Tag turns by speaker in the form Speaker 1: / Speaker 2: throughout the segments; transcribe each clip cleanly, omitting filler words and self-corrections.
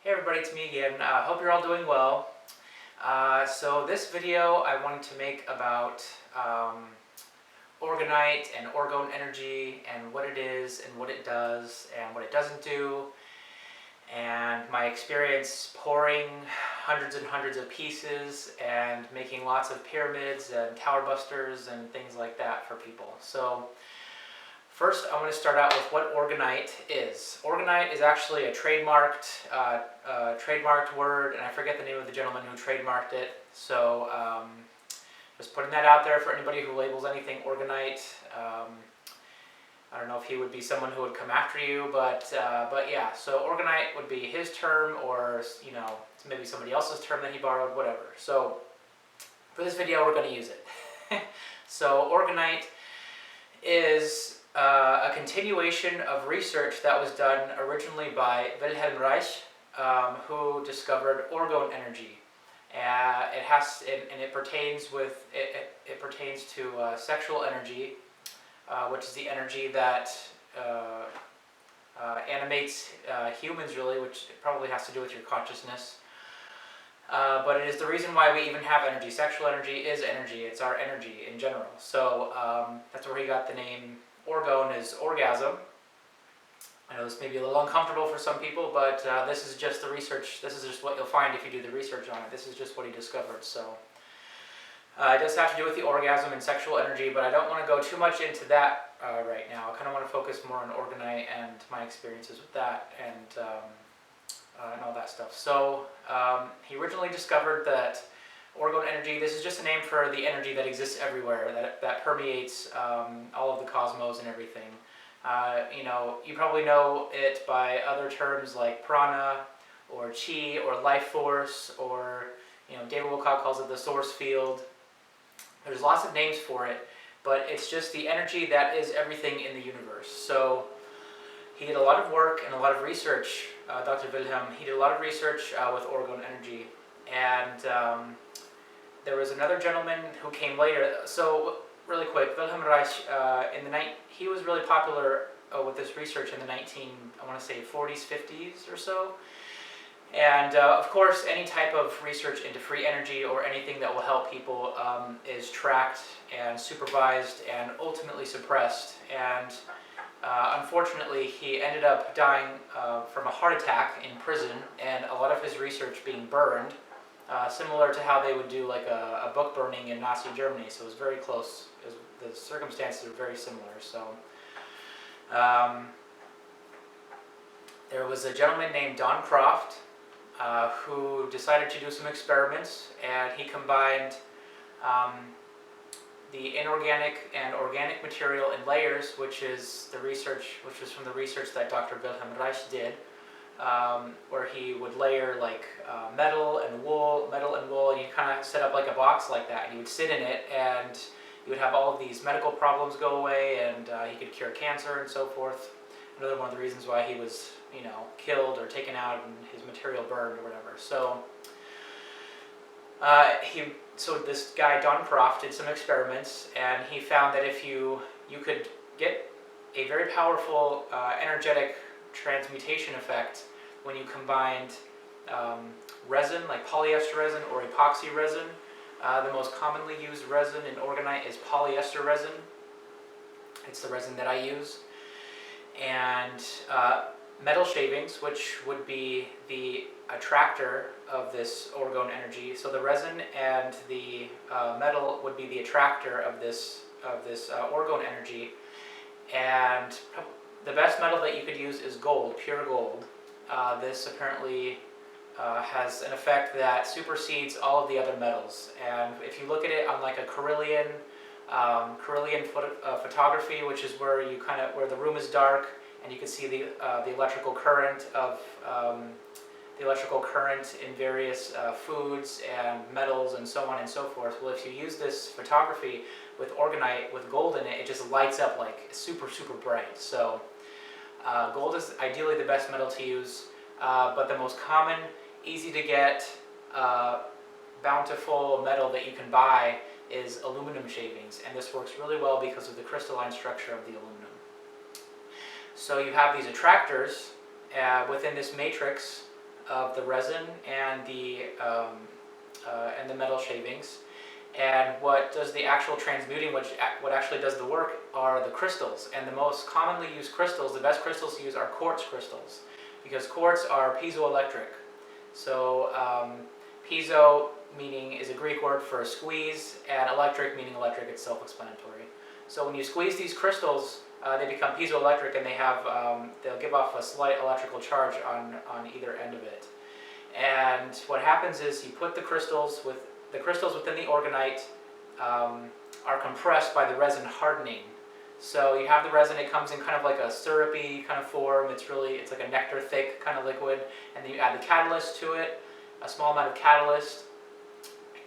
Speaker 1: Hey everybody, it's me again. Hope you're all doing well. So this video I wanted to make about Orgonite and Orgone energy and what it is and what it does and what it doesn't do, and my experience pouring hundreds and hundreds of pieces and making lots of pyramids and tower busters and things like that for people. So first, I want to start out with what Orgonite is. Orgonite is actually a trademarked word, and I forget the name of the gentleman who trademarked it. So just putting that out there for anybody who labels anything Orgonite. I don't know if he would be someone who would come after you, but yeah. So Orgonite would be his term, or maybe somebody else's term that he borrowed, whatever. So for this video, we're going to use it. So Orgonite is a continuation of research that was done originally by Wilhelm Reich, who discovered orgone energy. It pertains to sexual energy, which is the energy that animates humans, really, which probably has to do with your consciousness. But it is the reason why we even have energy. Sexual energy is energy. It's our energy in general. So that's where he got the name. Orgone is orgasm. I know this may be a little uncomfortable for some people, but this is just the research. This is just what you'll find if you do the research on it. This is just what he discovered. So it does have to do with the orgasm and sexual energy, but I don't want to go too much into that right now. I kind of want to focus more on Orgonite and my experiences with that and all that stuff. So he originally discovered that orgone energy, this is just a name for the energy that exists everywhere, that permeates all of the cosmos and everything. You probably know it by other terms like prana, or chi, or life force, or David Wilcock calls it the source field. There's lots of names for it, but it's just the energy that is everything in the universe. So he did a lot of work and a lot of research, Dr. Wilhelm, he did a lot of research with orgone energy, and there was another gentleman who came later. So really quick, Wilhelm Reich, he was really popular with this research in the I want to say 40s, 50s or so. And of course, any type of research into free energy or anything that will help people is tracked and supervised and ultimately suppressed. And unfortunately, he ended up dying from a heart attack in prison, and a lot of his research being burned, similar to how they would do like a book burning in Nazi Germany. So it was very close. The circumstances are very similar. So there was a gentleman named Don Croft who decided to do some experiments, and he combined the inorganic and organic material in layers, which was from the research that Dr. Wilhelm Reich did, where he would layer like metal and wool, and you kind of set up like a box like that, and you would sit in it, and you would have all of these medical problems go away, and he could cure cancer and so forth. Another one of the reasons why he was, killed or taken out and his material burned or whatever. So this guy Don Croft did some experiments, and he found that if you could get a very powerful energetic transmutation effect when you combined resin, like polyester resin or epoxy resin. The most commonly used resin in Orgonite is polyester resin. It's the resin that I use. And metal shavings, which would be the attractor of this orgone energy. So the resin and the metal would be the attractor of this orgone energy. And the best metal that you could use is gold, pure gold. This apparently has an effect that supersedes all of the other metals. And if you look at it on like a Carillion photography, which is where where the room is dark and you can see the electrical current in various foods and metals and so on and so forth. Well, if you use this photography with Orgonite with gold in it, it just lights up like super, super bright. So gold is ideally the best metal to use, but the most common, easy to get, bountiful metal that you can buy is aluminum shavings, and this works really well because of the crystalline structure of the aluminum. So you have these attractors within this matrix of the resin and the metal shavings. And what does the actual transmuting, what actually does the work, are the crystals. And the most commonly used crystals, the best crystals to use, are quartz crystals, because quartz are piezoelectric. So piezo meaning is a Greek word for squeeze, and electric meaning electric. It's self-explanatory. So when you squeeze these crystals, they become piezoelectric, and they'll give off a slight electrical charge on either end of it. And what happens is you put the crystals within the orgonite are compressed by the resin hardening. So you have the resin, it comes in kind of like a syrupy kind of form. It's like a nectar thick kind of liquid, and then you add the catalyst to it, a small amount of catalyst,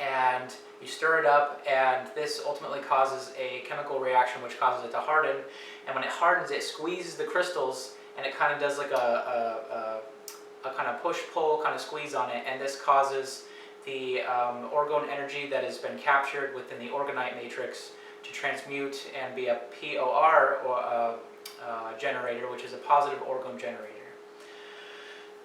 Speaker 1: and you stir it up, and this ultimately causes a chemical reaction which causes it to harden. And when it hardens, it squeezes the crystals, and it kind of does like a kind of push-pull kind of squeeze on it, and this causes the orgone energy that has been captured within the orgonite matrix to transmute and be a POR generator, which is a positive orgone generator.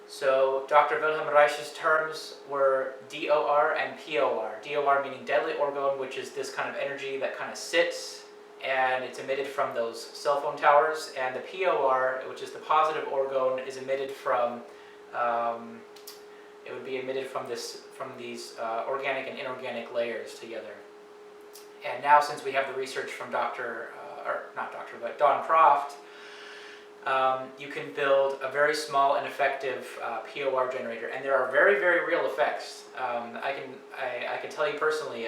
Speaker 1: So Dr. Wilhelm Reich's terms were DOR and POR. DOR meaning deadly orgone, which is this kind of energy that kind of sits and it's emitted from those cell phone towers, and the POR, which is the positive orgone, is emitted from it would be emitted from these organic and inorganic layers together. And now, since we have the research from Don Croft, you can build a very small and effective POR generator, and there are very, very real effects. I can tell you personally,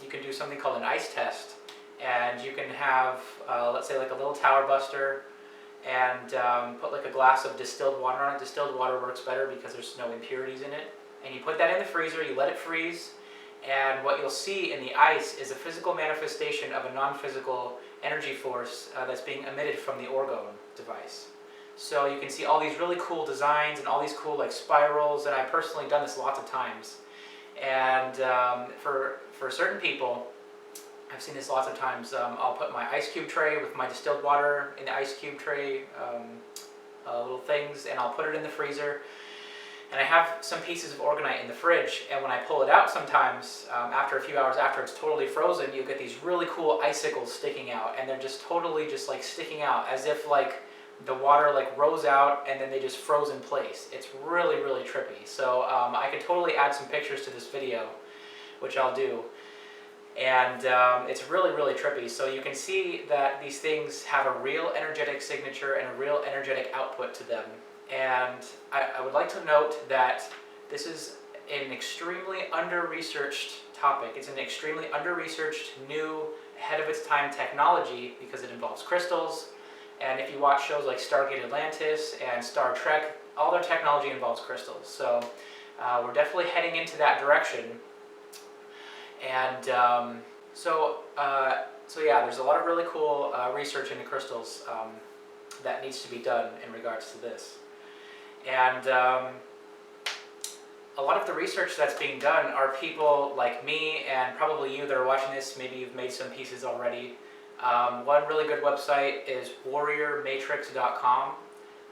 Speaker 1: you can do something called an ice test, and you can have, let's say, like a little tower buster, and put like a glass of distilled water on it. Distilled water works better because there's no impurities in it. And you put that in the freezer, you let it freeze, and what you'll see in the ice is a physical manifestation of a non-physical energy force that's being emitted from the Orgone device. So you can see all these really cool designs and all these cool like spirals, and I've personally done this lots of times. And for certain people, I've seen this lots of times. I'll put my ice cube tray with my distilled water in the ice cube tray little things, and I'll put it in the freezer. And I have some pieces of orgonite in the fridge, and when I pull it out sometimes, after a few hours after it's totally frozen, you'll get these really cool icicles sticking out, and they're just totally just like sticking out as if like the water like rose out and then they just froze in place. It's really, really trippy. So I could totally add some pictures to this video, which I'll do. And it's really, really trippy. So you can see that these things have a real energetic signature and a real energetic output to them. And I would like to note that this is an extremely under-researched topic. It's an extremely under-researched, new, ahead-of-its-time technology because it involves crystals. And if you watch shows like Stargate Atlantis and Star Trek, all their technology involves crystals. So we're definitely heading into that direction. And so yeah, there's a lot of really cool research into crystals that needs to be done in regards to this. And a lot of the research that's being done are people like me and probably you that are watching this. Maybe you've made some pieces already. One really good website is warriormatrix.com.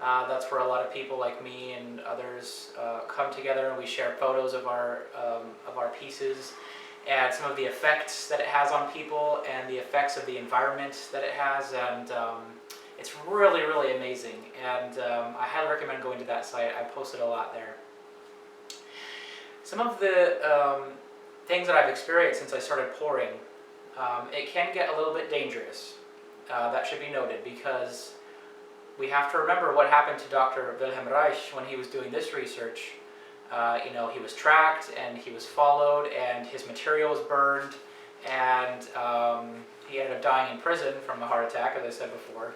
Speaker 1: That's where a lot of people like me and others come together, and we share photos of our pieces and some of the effects that it has on people and the effects of the environment that it has, and it's really, really amazing, and I highly recommend going to that site. I posted a lot there. Some of the things that I've experienced since I started pouring, it can get a little bit dangerous. That should be noted, because we have to remember what happened to Dr. Wilhelm Reich when he was doing this research. You know, he was tracked and he was followed, and his material was burned, and he ended up dying in prison from a heart attack, as I said before.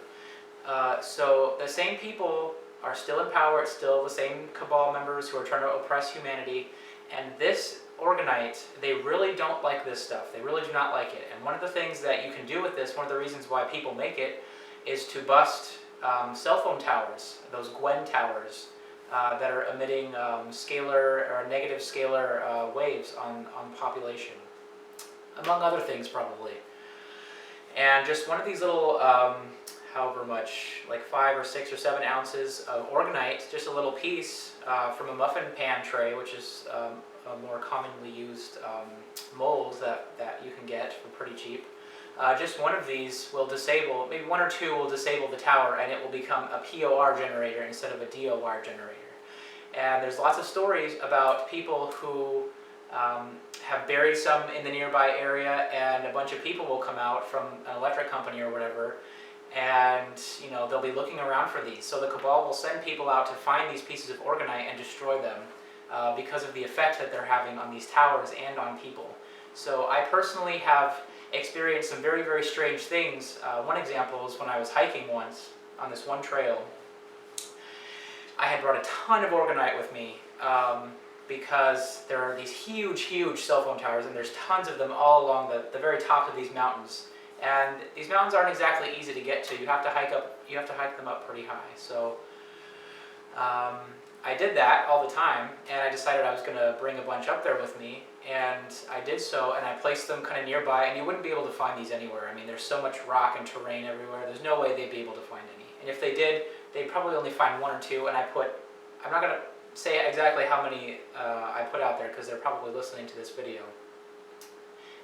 Speaker 1: So the same people are still in power. It's still the same cabal members who are trying to oppress humanity. And this Orgonite, they really don't like this stuff. They really do not like it. And one of the things that you can do with this, one of the reasons why people make it, is to bust cell phone towers, those Gwen towers that are emitting scalar or negative scalar waves on population, among other things probably. And just one of these little however much, like 5 or 6 or 7 ounces of Orgonite, just a little piece from a muffin pan tray, which is a more commonly used molds that you can get for pretty cheap. Just one of these will disable, maybe 1 or 2 will disable the tower, and it will become a POR generator instead of a DOR generator. And there's lots of stories about people who have buried some in the nearby area, and a bunch of people will come out from an electric company or whatever, and they'll be looking around for these. So the Cabal will send people out to find these pieces of Orgonite and destroy them because of the effect that they're having on these towers and on people. So I personally have experienced some very, very strange things. One example is when I was hiking once on this one trail. I had brought a ton of Orgonite with me because there are these huge, huge cell phone towers, and there's tons of them all along the very top of these mountains. And these mountains aren't exactly easy to get to. You have to hike them up pretty high. So I did that all the time, and I decided I was going to bring a bunch up there with me, and I did so, and I placed them kind of nearby, and you wouldn't be able to find these anywhere. I mean, there's so much rock and terrain everywhere. There's no way they'd be able to find any. And if they did, they'd probably only find 1 or 2, and I'm not going to say exactly how many I put out there because they're probably listening to this video.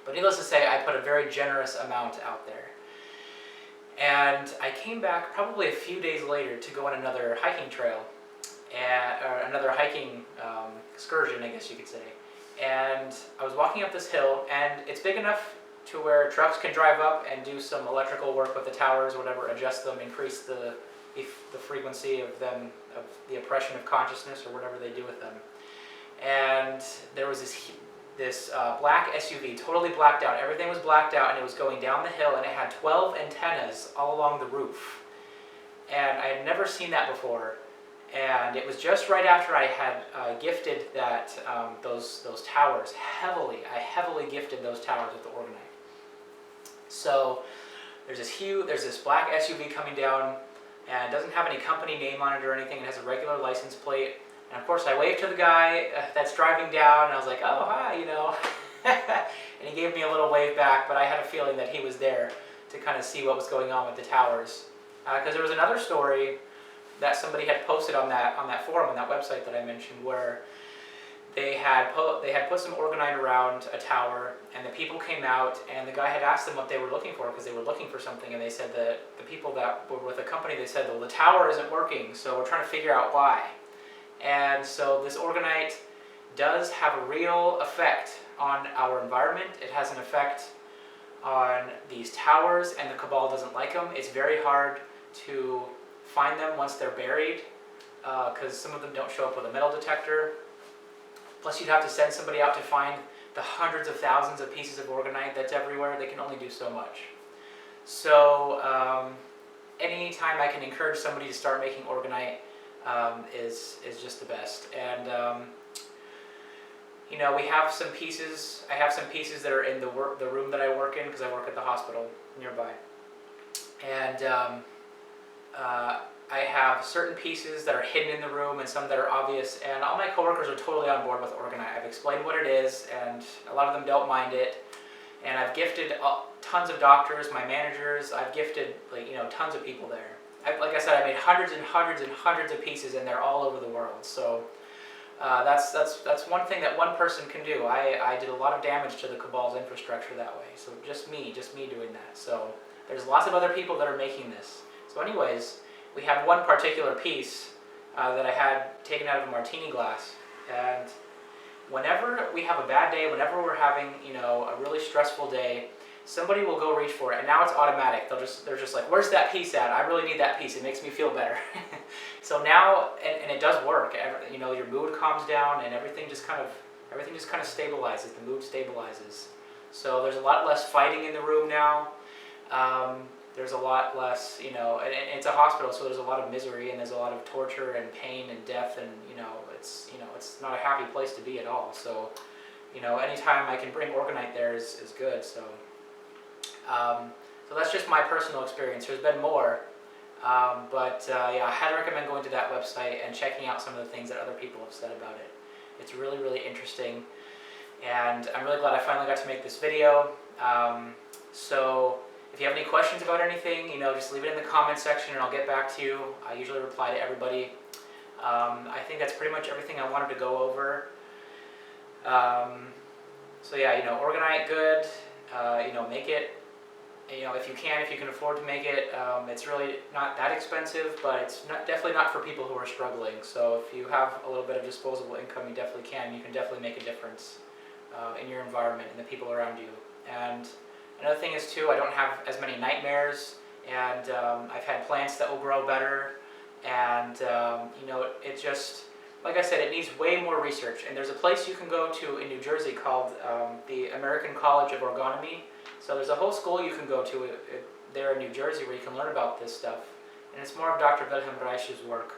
Speaker 1: But needless to say, I put a very generous amount out there. And I came back probably a few days later to go on another hiking trail, or another hiking excursion, I guess you could say. And I was walking up this hill, and it's big enough to where trucks can drive up and do some electrical work with the towers, whatever, adjust them, increase the frequency of them, of the oppression of consciousness, or whatever they do with them. And there was this black SUV, totally blacked out. Everything was blacked out, and it was going down the hill, and it had 12 antennas all along the roof. And I had never seen that before. And it was just right after I had gifted those towers heavily. I heavily gifted those towers with the Orgonite. So there's this black SUV coming down, and it doesn't have any company name on it or anything. It has a regular license plate. And of course I waved to the guy that's driving down, and I was like, oh, hi, and he gave me a little wave back, but I had a feeling that he was there to kind of see what was going on with the towers. Because there was another story that somebody had posted on that forum, on that website that I mentioned, where they had put some Orgonite around a tower, and the people came out, and the guy had asked them what they were looking for, because they were looking for something, and they said that the people that were with the company, they said, well, the tower isn't working, so we're trying to figure out why. And so this Orgonite does have a real effect on our environment. It has an effect on these towers, and the Cabal doesn't like them. It's very hard to find them once they're buried, because some of them don't show up with a metal detector. Plus you'd have to send somebody out to find the hundreds of thousands of pieces of Orgonite that's everywhere. They can only do so much. So anytime I can encourage somebody to start making Orgonite is just the best. And we have some pieces. I have some pieces that are in the room that I work in, because I work at the hospital nearby. And I have certain pieces that are hidden in the room and some that are obvious, and all my coworkers are totally on board with Orgonite. I've explained what it is, and a lot of them don't mind it. And I've gifted tons of doctors, my managers. I've gifted tons of people there. Like I said, I made hundreds and hundreds and hundreds of pieces, and they're all over the world. So that's one thing that one person can do. I did a lot of damage to the Cabal's infrastructure that way. So just me doing that. So there's lots of other people that are making this. So anyways, we have one particular piece that I had taken out of a martini glass, and whenever we have a bad day, whenever we're having a really stressful day, somebody will go reach for it, and now it's automatic. They're just like, where's that piece at? I really need that piece. It makes me feel better. So now, and it does work. Your mood calms down, and everything just kind of stabilizes. The mood stabilizes. So there's a lot less fighting in the room now. There's a lot less, and it's a hospital, so there's a lot of misery, and there's a lot of torture and pain and death, and it's not a happy place to be at all. So, anytime I can bring Orgonite there is good. So, so that's just my personal experience. There's been more, but yeah, I highly recommend going to that website and checking out some of the things that other people have said about it. It's really, really interesting, and I'm really glad I finally got to make this video. So If you have any questions about anything, just leave it in the comment section and I'll get back to you. I usually reply to everybody. I think that's pretty much everything I wanted to go over. So yeah, Orgonite, good. Make it. If you can afford to make it. It's really not that expensive, but it's definitely not for people who are struggling. So if you have a little bit of disposable income, you definitely can. You can definitely make a difference in your environment and the people around you. And another thing is too, I don't have as many nightmares, and I've had plants that will grow better. And it just, like I said, it needs way more research. And there's a place you can go to in New Jersey called the American College of Orgonomy. So there's a whole school you can go to there in New Jersey where you can learn about this stuff. And it's more of Dr. Wilhelm Reich's work.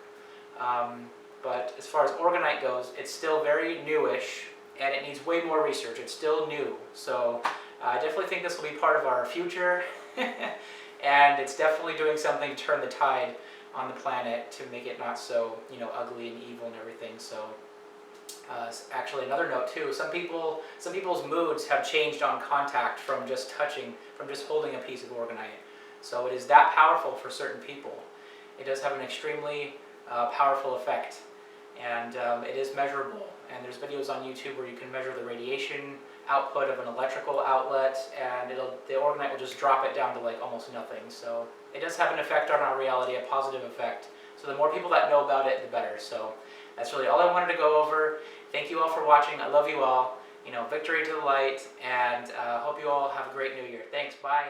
Speaker 1: But as far as Orgonite goes, it's still very newish, and it needs way more research. It's still new. So I definitely think this will be part of our future. And it's definitely doing something to turn the tide on the planet to make it not so, ugly and evil and everything. So actually, another note too, some people's moods have changed on contact from just holding a piece of Orgonite. So it is that powerful for certain people. It does have an extremely powerful effect, and it is measurable. And there's videos on YouTube where you can measure the radiation output of an electrical outlet, and the Orgonite will just drop it down to like almost nothing. So it does have an effect on our reality, a positive effect. So the more people that know about it, the better. So that's really all I wanted to go over. Thank you all for watching. I love you all. Victory to the light, and hope you all have a great new year. Thanks. Bye.